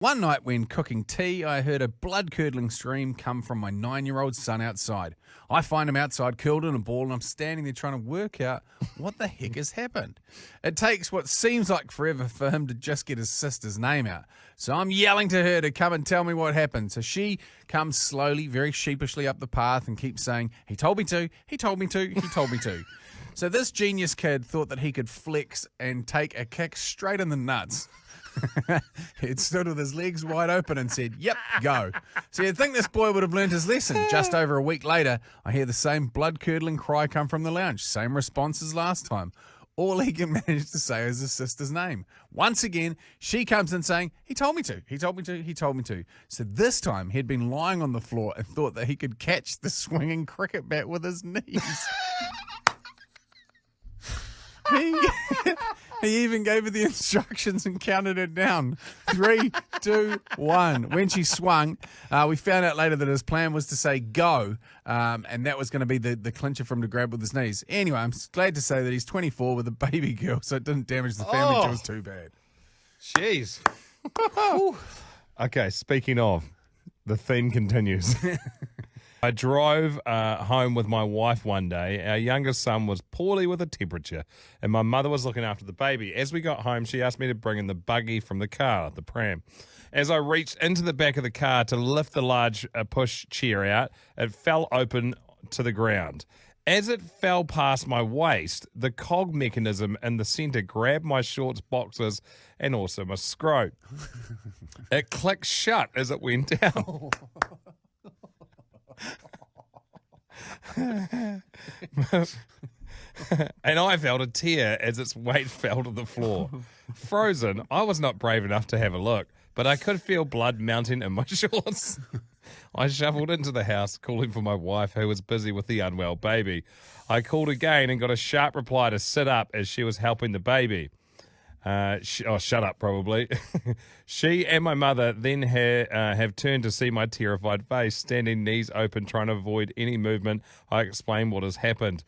One night when cooking tea, I heard a blood-curdling scream come from my 9-year-old son outside. I find him outside curled in a ball and I'm standing there trying to work out what the heck has happened. It takes what seems like forever for him to just get his sister's name out. So I'm yelling to her to come and tell me what happened. So she comes slowly, very sheepishly up the path and keeps saying, "He told me to, he told me to, he told me to." So this genius kid thought that he could flex and take a kick straight in the nuts. He'd stood with his legs wide open and said, "Yep, go." So you'd think this boy would have learned his lesson. Just over a week later, I hear the same blood-curdling cry come from the lounge. Same response as last time. All he can manage to say is his sister's name. Once again, she comes in saying, "He told me to, he told me to, he told me to." So this time, he'd been lying on the floor and thought that he could catch the swinging cricket bat with his knees. He even gave her the instructions and counted it down. 3, 2, 1. When she swung, we found out later that his plan was to say go, and that was going to be the clincher for him to grab with his knees. Anyway, I'm glad to say that he's 24 with a baby girl, so it didn't damage the family jewels too bad. Jeez. Okay, speaking of, the theme continues. I drove home with my wife one day. Our youngest son was poorly with a temperature, and my mother was looking after the baby. As we got home, she asked me to bring in the buggy from the car, the pram. As I reached into the back of the car to lift the large push chair out, it fell open to the ground. As it fell past my waist, the cog mechanism in the centre grabbed my shorts, boxers, and also my scrote. It clicked shut as it went down. And I felt a tear as its weight fell to the floor. Frozen, I was not brave enough to have a look, but I could feel blood mounting in my shorts. I shuffled into the house, calling for my wife, who was busy with the unwell baby. I called again and got a sharp reply to sit up as she was helping the baby. Shut up, probably. She and my mother then have turned to see my terrified face, standing knees open, trying to avoid any movement. I explained what has happened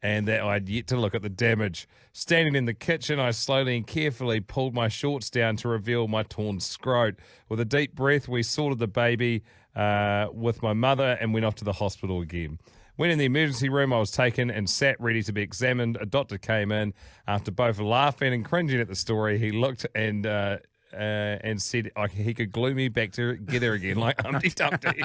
and that I'd yet to look at the damage. Standing in the kitchen, I slowly and carefully pulled my shorts down to reveal my torn scrote. With a deep breath, we sorted the baby with my mother and went off to the hospital again. When in the emergency room, I was taken and sat ready to be examined. A doctor came in. After both laughing and cringing at the story, he looked and said he could glue me back together again like Humpty Dumpty.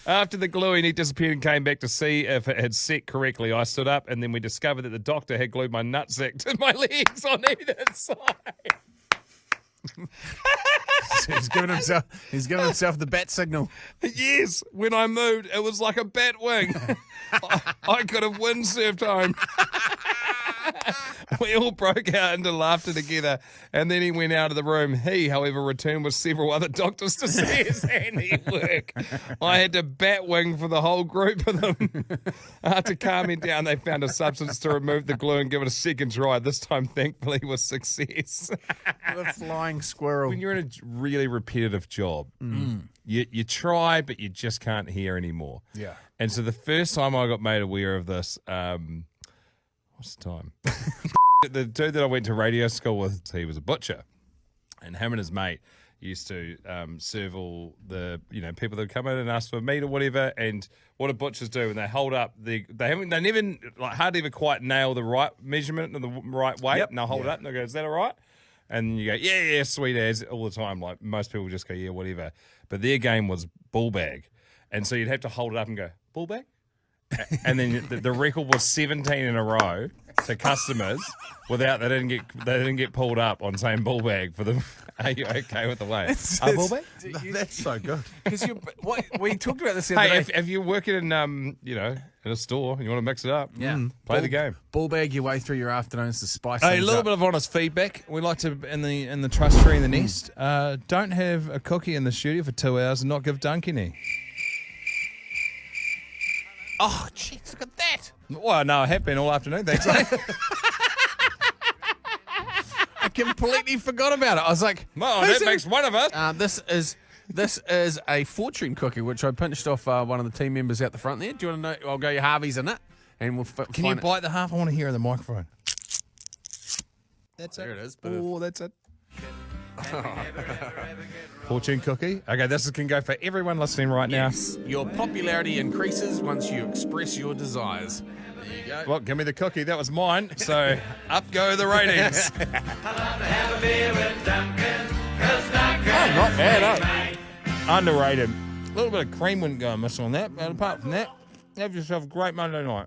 After the gluing, he disappeared and came back to see if it had set correctly. I stood up, and then we discovered that the doctor had glued my nutsack to my legs on either side. So he's giving himself the bat signal. Yes, when I moved, it was like a bat wing. I could have windsurfed home. We all broke out into laughter together, and then he went out of the room. He, however, returned with several other doctors to see his handiwork. I had to bat wing for the whole group of them. After calming down, they found a substance to remove the glue and give it a second try. This time, thankfully, was success. The flying squirrel. When you're in a really repetitive job, you try, but you just can't hear anymore. Yeah. And so the first time I got made aware of this, what's the time? The dude that I went to radio school with, he was a butcher, and him and his mate used to serve all the people that come in and ask for meat or whatever. And what do butchers do when they hold up they never hardly ever quite nail the right measurement and the right weight, and they'll hold it up and they'll go, "Is that all right?" And you go, yeah, sweet as, all the time. Like most people just go, yeah, whatever. But their game was bull bag, and so you'd have to hold it up and go, "Bull bag." And then the record was 17 in a row to customers without they didn't get pulled up on saying bull bag for them. Are you okay with the way? Bull bag? That's so good. Because we talked about this the other day. If you're working in in a store and you want to mix it up, play the game. Bull bag your way through your afternoons to spice A things little up. bit of honest feedback. We like to in the trust tree in the nest. Don't have a cookie in the studio for 2 hours and not give Dunc any. Oh, jeez, look at that. Well, no, I have been all afternoon, thanks. I completely forgot about it. I was like, Well, that makes one of us. This is a fortune cookie, which I pinched off one of the team members out the front there. Do you want to know? I'll go your Harvey's in it, and we'll Can you bite the half? I want to hear the microphone. That's there it is. Oh, that's it. Fortune cookie. Okay, this can go for everyone listening right now. Yes. Your popularity increases once you express your desires. There you go. Well, give me the cookie. That was mine. So up go the ratings. Oh, not bad, eh? Underrated. A little bit of cream wouldn't go amiss on that. But apart from that, have yourself a great Monday night.